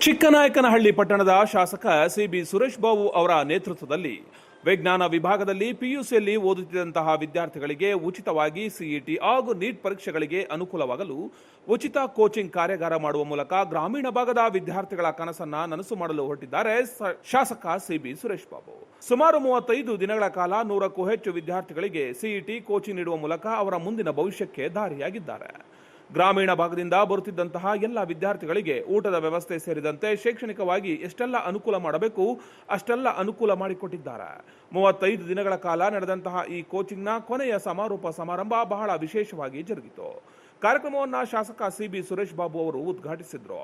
ಚಿಕ್ಕನಾಯಕನಹಳ್ಳಿ ಪಟ್ಟಣದ ಶಾಸಕ ಸಿಬಿ ಸುರೇಶ್ ಬಾಬು ಅವರ ನೇತೃತ್ವದಲ್ಲಿ ವಿಜ್ಞಾನ ವಿಭಾಗದಲ್ಲಿ ಪಿಯುಸಿಯಲ್ಲಿ ಓದುತ್ತಿದ್ದಂತಹ ವಿದ್ಯಾರ್ಥಿಗಳಿಗೆ ಉಚಿತವಾಗಿ ಸಿಇಟಿ ಹಾಗೂ ನೀಟ್ ಪರೀಕ್ಷೆಗಳಿಗೆ ಅನುಕೂಲವಾಗಲು ಉಚಿತ ಕೋಚಿಂಗ್ ಕಾರ್ಯಾಗಾರ ಮಾಡುವ ಮೂಲಕ ಗ್ರಾಮೀಣ ಭಾಗದ ವಿದ್ಯಾರ್ಥಿಗಳ ಕನಸನ್ನ ನನಸು ಮಾಡಲು ಹೊರಟಿದ್ದಾರೆ ಶಾಸಕ ಸಿಬಿ ಸುರೇಶ್ ಬಾಬು. ಸುಮಾರು 35 ದಿನಗಳ ಕಾಲ 100ಕ್ಕೂ ಹೆಚ್ಚು ವಿದ್ಯಾರ್ಥಿಗಳಿಗೆ ಸಿಇಟಿ ಕೋಚಿಂಗ್ ನೀಡುವ ಮೂಲಕ ಅವರ ಮುಂದಿನ ಭವಿಷ್ಯಕ್ಕೆ ದಾರಿಯಾಗಿದ್ದಾರೆ. ಗ್ರಾಮೀಣ ಭಾಗದಿಂದ ಬರುತ್ತಿದ್ದಂತಹ ಎಲ್ಲ ವಿದ್ಯಾರ್ಥಿಗಳಿಗೆ ಊಟದ ವ್ಯವಸ್ಥೆ ಸೇರಿದಂತೆ ಶೈಕ್ಷಣಿಕವಾಗಿ ಎಷ್ಟೆಲ್ಲ ಅನುಕೂಲ ಮಾಡಬೇಕು ಅಷ್ಟೆಲ್ಲ ಅನುಕೂಲ ಮಾಡಿಕೊಟ್ಟಿದ್ದಾರೆ. 35 ದಿನಗಳ ಕಾಲ ನಡೆದಂತಹ ಈ ಕೋಚಿಂಗ್ನ ಕೊನೆಯ ಸಮಾರೋಪ ಸಮಾರಂಭ ಬಹಳ ವಿಶೇಷವಾಗಿ ಜರುಗಿತು. ಕಾರ್ಯಕ್ರಮವನ್ನು ಶಾಸಕ ಸಿಬಿ ಸುರೇಶ್ ಬಾಬು ಅವರು ಉದ್ಘಾಟಿಸಿದ್ರು.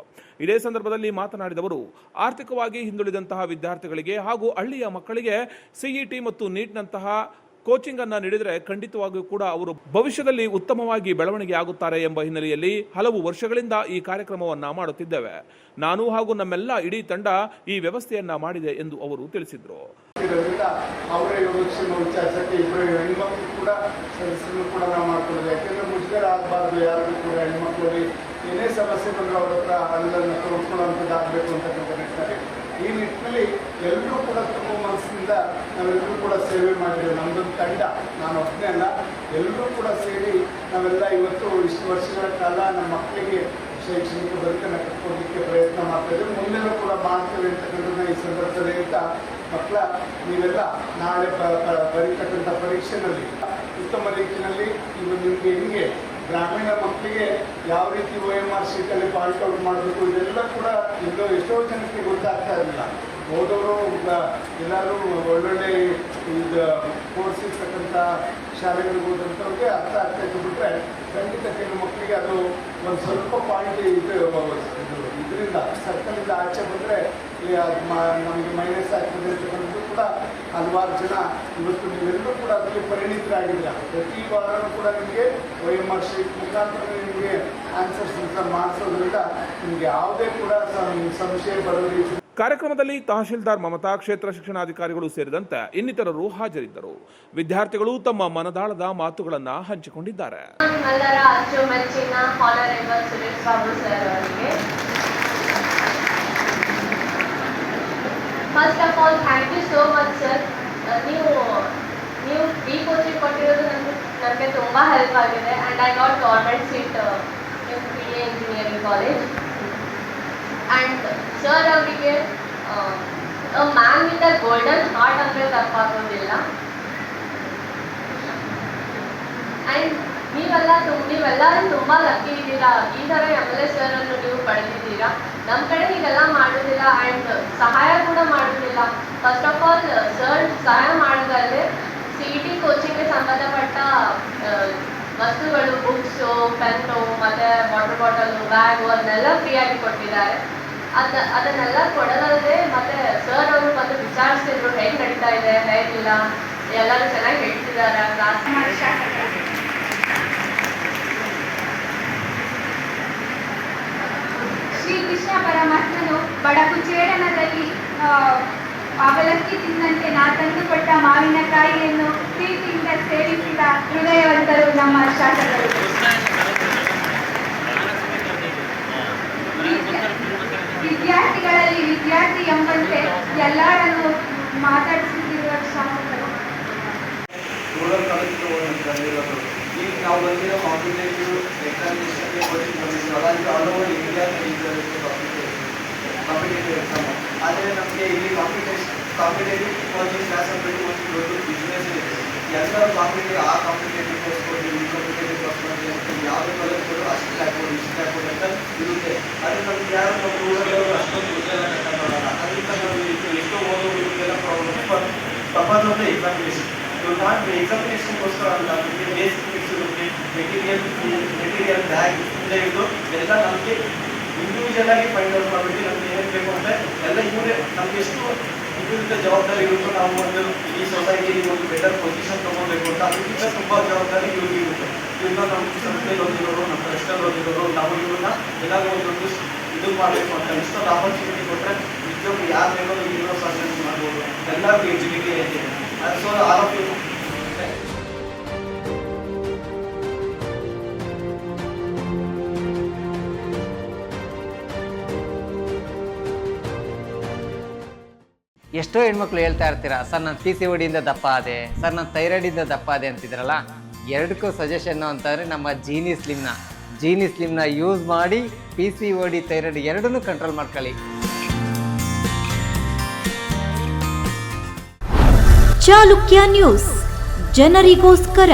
ಇದೇ ಸಂದರ್ಭದಲ್ಲಿ ಮಾತನಾಡಿದವರು, ಆರ್ಥಿಕವಾಗಿ ಹಿಂದುಳಿದಂತಹ ವಿದ್ಯಾರ್ಥಿಗಳಿಗೆ ಹಾಗೂ ಹಳ್ಳಿಯ ಮಕ್ಕಳಿಗೆ ಸಿಇಟಿ ಮತ್ತು ನೀಟ್ನಂತಹ ಕೋಚಿಂಗ್ ಅನ್ನ ನೀಡಿದರೆ ಖಂಡಿತವಾಗಿಯೂ ಕೂಡ ಅವರು ಭವಿಷ್ಯದಲ್ಲಿ ಉತ್ತಮವಾಗಿ ಬೆಳವಣಿಗೆ ಆಗುತ್ತಾರೆ ಎಂಬ ಹಿನ್ನೆಲೆಯಲ್ಲಿ ಹಲವು ವರ್ಷಗಳಿಂದ ಈ ಕಾರ್ಯಕ್ರಮವನ್ನ ಮಾಡುತ್ತಿದ್ದೇವೆ. ನಾನು ಹಾಗೂ ನಮ್ಮೆಲ್ಲ ಇಡೀ ತಂಡ ಈ ವ್ಯವಸ್ಥೆಯನ್ನ ಮಾಡಿದೆ ಎಂದು ಅವರು ತಿಳಿಸಿದರು. ಅವರೇ ಕೂಡ ಸದಸ್ಯರು ಕೂಡ ನಾವು ಮಾಡ್ಕೊಳ್ಳೋದು, ಯಾಕೆಂದ್ರೆ ಮುಜುಗರ ಆಗಬಾರ್ದು. ಯಾರಿಗೂ ಕೂಡ ಹೆಣ್ಮಕ್ಳಲ್ಲಿ ಏನೇ ಸಮಸ್ಯೆ ಬಂದರೂ ಅವ್ರ ಹತ್ರ ಅಲ್ಲನ್ನು ತೋರಿಸ್ಕೊಳ್ಳೋಂಥದ್ದು ಆಗಬೇಕು ಅಂತಕ್ಕಂಥ ನಿಟ್ಟಿನಲ್ಲಿ ಈ ನಿಟ್ಟಿನಲ್ಲಿ ಎಲ್ಲರೂ ಕೂಡ ತುಂಬ ಮನಸ್ಸಿನಿಂದ ನಾವೆಲ್ಲರೂ ಕೂಡ ಸೇವೆ ಮಾಡಿದ್ದೇವೆ. ನಮ್ಮದೊಂದು ತಂಡ, ನಾನು ಒಬ್ಬನೇ ಅಲ್ಲ, ಎಲ್ಲರೂ ಕೂಡ ಸೇರಿ ನಾವೆಲ್ಲ ಇವತ್ತು ಇಷ್ಟು ವರ್ಷಗಳ ಕಾಲ ನಮ್ಮ ಮಕ್ಕಳಿಗೆ ಶೈಕ್ಷಣಿಕ ಬದುಕನ್ನು ಕಟ್ಕೊಡ್ಲಿಕ್ಕೆ ಪ್ರಯತ್ನ ಮಾಡ್ತಾಯಿದ್ದೇವೆ. ಮುಂದೆನೂ ಕೂಡ ಮಾಡ್ತೇವೆ ಅಂತಕ್ಕಂಥದ್ದನ್ನ ಈ ಸಂದರ್ಭದಲ್ಲಿ ಹೇಳ್ತಾ, ಮಕ್ಕಳ ನೀವೆಲ್ಲ ನಾಳೆ ಬರೀತಕ್ಕಂಥ ಪರೀಕ್ಷೆನಲ್ಲಿ ಉತ್ತಮ ರೀತಿಯಲ್ಲಿ ಇವು ನಿಮಗೆ ಹೆಂಗೆ ಗ್ರಾಮೀಣ ಮಕ್ಕಳಿಗೆ ಯಾವ ರೀತಿ OMR ಶೀಟಲ್ಲಿ ಪಾಯಿಂಟ್ ಔಟ್ ಮಾಡಬೇಕು ಇದೆಲ್ಲ ಕೂಡ ಇನ್ನೂ ಎಷ್ಟೋ ಜನಕ್ಕೆ ಗೊತ್ತಾಗ್ತಾ ಇರಲಿಲ್ಲ. ಓದೋರು ಎಲ್ಲರೂ ಒಳ್ಳೊಳ್ಳೆ ಇದು ಕೋರ್ಸ್ ಇರ್ತಕ್ಕಂಥ ಶಾಲೆಗಳಿಗೆ ಹೋದಂಥವ್ರಿಗೆ ಅರ್ಥ ಆಗ್ತಾ ಇದ್ದು ಬಿಟ್ಟರೆ ಖಂಡಿತ ಕೆಲವು ಮಕ್ಕಳಿಗೆ ಅದು ಒಂದು ಸ್ವಲ್ಪ ಪಾಯಿಂಟ್ ಇದರಿಂದ ಸರ್ಕಲಿಂದ ಆಚೆ ಬಂದರೆ ನಮಗೆ ಮೈನಸ್ ಆಗ್ತದೆ ಅಂತಕ್ಕಂಥದ್ದು ಕೂಡ ಹಲವಾರು ಜನ ಇವತ್ತು ನೀವೆಲ್ಲರೂ ಕೂಡ ಅದಕ್ಕೆ ಪರಿಣಿತರಾಗಿಲ್ಲ. ಪ್ರತಿ ವಾರನೂ ಕೂಡ ನಿಮಗೆ OMR ಶೀಟ್ ಮುಖಾಂತರ ನಿಮಗೆ ಆನ್ಸರ್ಸ್ ಮಾಡಿಸೋದ್ರಿಂದ ನಿಮಗೆ ಯಾವುದೇ ಕೂಡ ಸಂಶಯ ಬರೋದು. ಕಾರ್ಯಕ್ರಮದಲ್ಲಿ ತಹಶೀಲ್ದಾರ್ ಮಮತಾ, ಕ್ಷೇತ್ರ ಶಿಕ್ಷಣಾಧಿಕಾರಿಗಳು ಸೇರಿದಂತೆ ಇನ್ನಿತರರು ಹಾಜರಿದ್ದರು. ವಿದ್ಯಾರ್ಥಿಗಳು ತಮ್ಮ ಮನದಾಳದ ಮಾತುಗಳನ್ನು ಹಂಚಿಕೊಂಡಿದ್ದಾರೆ. First of all thank you so much sir. ನೀವು ಫ್ರೀ ಕೋಚಿಂಗ್ ಕೊಟ್ಟಿರೋದು ನನಗೆ ತುಂಬ ಹೆಲ್ಪ್ ಆಗಿದೆ. And I got government seat in BA engineering college. And sir ಅವರಿಗೆ man with a golden heart ಅಂದರೆ ತಪ್ಪಾಗೋದಿಲ್ಲ. ಆ್ಯಂಡ್ ನೀವೆಲ್ಲರೂ ತುಂಬ ಲಕ್ಕಿ ಇದ್ದೀರಾ. ಈ ಥರ MLA ಸರ್ ಅನ್ನು ನೀವು ಪಡೆದಿದ್ದೀರಾ. ನಮ್ಮ ಕಡೆ ಹೀಗೆಲ್ಲ ಮಾಡೋದಿಲ್ಲ ಆ್ಯಂಡ್ ಸಹಾಯ ಕೂಡ ಮಾಡೋದಿಲ್ಲ. ಫಸ್ಟ್ ಆಫ್ ಆಲ್ ಸರ್ ಸಹಾಯ ಮಾಡೋದಲ್ಲದೆ CET ಕೋಚಿಂಗ್ಗೆ ಸಂಬಂಧಪಟ್ಟ ವಸ್ತುಗಳು, ಬುಕ್ಸು, ಪೆನ್ನು ಮತ್ತು ವಾಟರ್ ಬಾಟಲು, ಬ್ಯಾಗು ಅದನ್ನೆಲ್ಲ ಫ್ರೀಯಾಗಿ ಕೊಟ್ಟಿದ್ದಾರೆ. ಅದನ್ನೆಲ್ಲ ಕೊಡೋದಲ್ಲದೆ ಮತ್ತು ಸರ್ ಅವರು ಬಂದು ವಿಚಾರಿಸ್ತಿದ್ರು ಹೇಗೆ ನಡೀತಾ ಇದೆ, ಹೇಗಿಲ್ಲ, ಎಲ್ಲರೂ ಚೆನ್ನಾಗಿ ಹೇಳ್ತಿದ್ದಾರೆ ಕ್ಲಾಸ್. ಶ್ರೀಕೃಷ್ಣ ಪರಮಾತ್ಮನು ಬಡಕುಚೇಳನದಲ್ಲಿ ಅವಲಕ್ಕಿ ತಿನ್ನಂತೆ ನಾ ತಂದುಕೊಟ್ಟ ಮಾವಿನಕಾಯಿಯನ್ನು ಪ್ರೀತಿಯಿಂದ ಸೇವಿಸಿದ ಹೃದಯವಂತರು ನಮ್ಮ ಶಾಸಕರು. ವಿದ್ಯಾರ್ಥಿಗಳಲ್ಲಿ ವಿದ್ಯಾರ್ಥಿ ಎಂಬಂತೆ ಎಲ್ಲರನ್ನು ಮಾತಾಡಿಸುತ್ತಿರುವ ಶಾಸಕರು. ಈಗ ನಾವು ಬಂದಿರೋ ಕಾಂಪಿಟೇಟಿವ್ ಎಕ್ಸಾಮಿನೇಷನ್ಗೆ ಕೋಚಿಂಗ್ ಬಂದಿದ್ದೀವಿ. ಅದಾಗಿ all over India competitive exam. ಆದರೆ ನಮಗೆ ಇಲ್ಲಿ ಕಾಂಪಿಟೇಟಿವ್ ಕೋಚಿಂಗ್ ಕ್ಲಾಸ್ ಅಂದ್ಬಿಟ್ಟು ಒಂದು ದೊಡ್ಡ ಬಿಸ್ನೆಸ್ ಇದೆ. ಎಲ್ಲರೂ ಕಾಂಪಿಟೇಟಿವ್ ಕೋರ್ಸ್ ಕೊಡಿ, ಈ ಕಾಂಪಿಟೇಟಿವ್ ಕೋರ್ಸ್ ಕೊಡಿ ಅಂತ ಯಾವುದೇ ಕಾಲೇಜ್ ಕೊಡು ಅಷ್ಟು ಹಾಕ್ಬೋದು ಇಷ್ಟು ಹಾಕ್ಬೋದು ಅಂತ ಇರುತ್ತೆ. ಆದರೆ ನಮ್ಗೆ ಯಾರು ನಮ್ಮ ಊರಲ್ಲವರು ಅಷ್ಟೊಂದು ಗೊತ್ತಿಲ್ಲ ಮಾಡೋಣ. ಅದರಿಂದ ನಾವು ಎಷ್ಟೋ ಓದೋರಿಗೆಲ್ಲ ತಪ್ಪಾದ ಎಕ್ಸಾಮಿನೇಷನ್ not the examination ಗೋಸ್ಕರ ಅಲ್ಲ, ನಮಗೆ ಬೇಸಿಕ್ ಫಿಕ್ಸ್ ಇರುತ್ತೆ, ಮೆಟೀರಿಯಲ್ ಬ್ಯಾಗ್ ಇಂದ ಹಿಡಿದು ಎಲ್ಲ ನಮಗೆ ಇಂಡಿವಿಜುವಲ್ ಆಗಿ ಫೈಂಡ್ ಔಟ್ ಮಾಡಿಬಿಟ್ಟು ನಮ್ಗೆ ಏನು ಬೇಕು ಅಂದರೆ ಎಲ್ಲ ಇವರೇ ನಮ್ಗೆ ಎಷ್ಟು ಇದರಿಂದ ಜವಾಬ್ದಾರಿ ಇರುತ್ತೋ ನಾವು ಒಂದು ಈ ಸೊಸೈಟಿಯಲ್ಲಿ ಒಂದು ಬೆಟರ್ ಪೊಸಿಷನ್ ತೊಗೊಳ್ಬೇಕು ಅಂತ ಅದಕ್ಕಿಂತ ತುಂಬ ಜವಾಬ್ದಾರಿ ಇವ್ರಿಗೆ ಇರುತ್ತೆ. ಇವ್ರನ್ನ ನಮ್ಮ ಸಂಸ್ಥೆಯಲ್ಲಿ ಓದಿರೋರು, ನಮ್ಮ ಟ್ರಸ್ಟಲ್ಲಿ ಓದಿರೋರು, ನಾವು ಇವ್ರನ್ನ ಏನಾದರೂ ಒಂದು ಇದು ಮಾಡಬೇಕು ಅಂತ ಇಷ್ಟೊಂದು ಆಪರ್ಚುನಿಟಿ ಕೊಟ್ಟರೆ ನಿಜವಾಗ್ಲೂ ಯಾರು ಬೇಕಾದ್ರೂ ಇರೋ ಸಕ್ಸಸ್ ಮಾಡ್ಬೋದು. ಎಲ್ಲರಿಗೂ ಎಜುಕೇಟಿ ಇದೆ. ಅದು ಸೊ ಆಲ್ ಆಫ್ ಯು ಎಷ್ಟೋ ಹೆಣ್ಮಕ್ಳು ಹೇಳ್ತಾ ಇರ್ತೀರಾ, ಸರ್ ನಾನು PCOD ಇಂದ ದಪ್ಪ ಆದೆ, ಸರ್ ನಾನು ಥೈರಾಯ್ಡಿಂದ ದಪ್ಪ ಆದೆ ಅಂತಿದ್ರಲ್ಲ, ಎರಡಕ್ಕೂ ಸಜೆಷನ್ನು ಅಂತಂದರೆ ನಮ್ಮ ಜೀನಿ ಸ್ಲಿಮ್ನ ಯೂಸ್ ಮಾಡಿ PCOD ಥೈರಾಯ್ಡ್ ಎರಡನ್ನೂ ಕಂಟ್ರೋಲ್ ಮಾಡ್ಕೊಳ್ಳಿ. ಚಾಲುಕ್ಯ ನ್ಯೂಸ್, ಜನರಿಗೋಸ್ಕರ.